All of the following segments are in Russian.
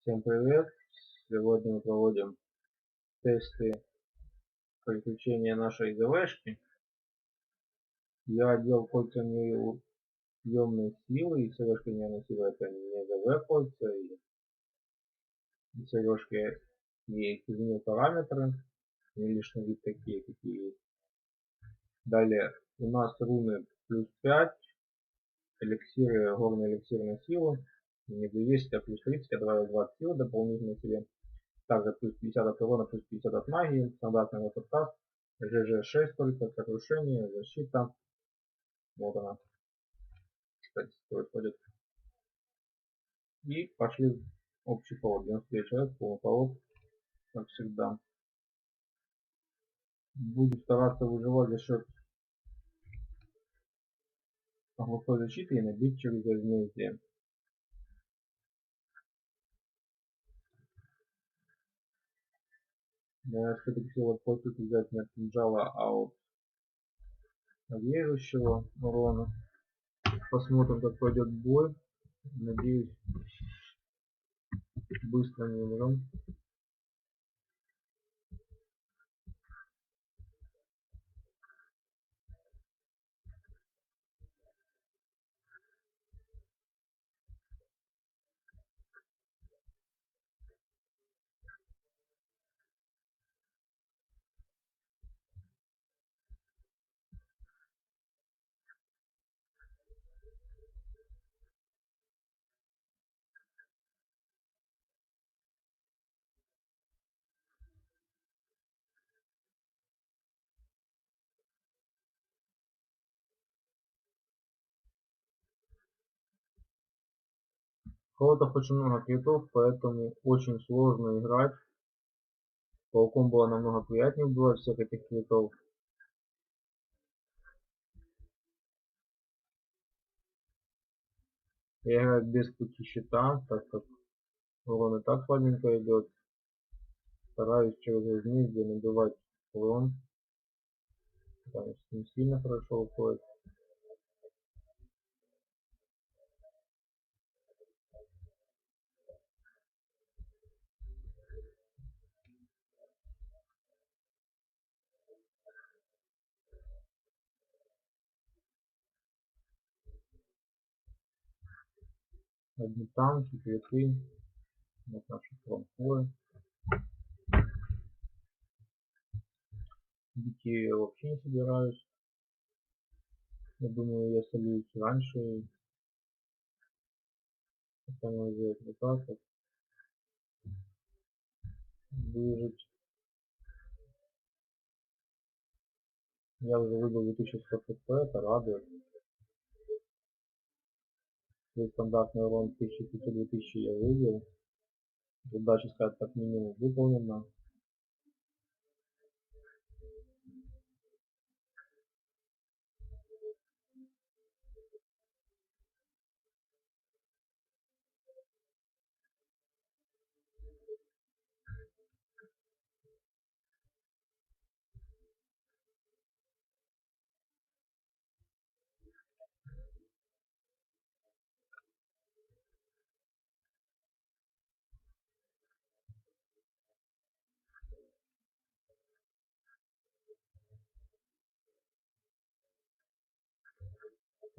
Всем привет! Сегодня мы проводим тесты переключения нашей ЗВшки. Я одел кольца неуемной силы, и сережка неуемной силы это не ЗВ кольца, и сережки не изменил параметры, не лишний вид такие, какие есть. Далее у нас руны плюс 5, эликсиры, горные эликсиры силы, не 200, а плюс 30, я добавил 20 силы дополнительно себе. Также плюс 50 от урона, плюс 50 от магии, стандартный лотокаст, ЖЖ6 только, сокрушение, защита. Вот она, кстати, происходит. И пошли в общий повод. 99 человек, полный повод, как всегда. Буду стараться выживать за счет глухой защиты и набить через возмездие. Я все-таки хотел плотить взять не от кинжала, а от режущего урона. Посмотрим, как пойдет бой. Надеюсь, быстро не умрем. У кого-то очень много критов, поэтому очень сложно играть. Пауком было намного приятнее убивать всех этих критов. Я играю без пути щита, так как урон и так слабенько идет. Стараюсь через возмездие набивать урон. Потому что не сильно хорошо уходит. Одни танки, криты. Вот наши фронтфоры. Бить я вообще не собираюсь. Я думаю, я сольюсь раньше. Это можно сделать вот так вот. Выжить. Я уже выбил 2100 хп, это радует. Свой стандартный урон 1500-2000 я вывел. Задача, сказать, как минимум выполнена.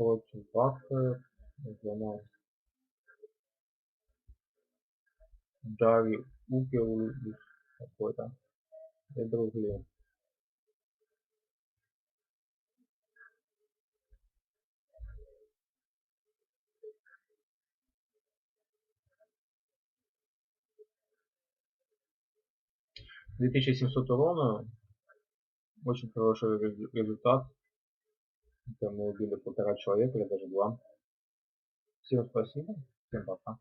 Очень бахает для нас. Дари Укел какой-то и другие. — 2700 урона, очень хороший результат. Это мы убили 1,5 человека или даже 2. Всем спасибо, всем пока.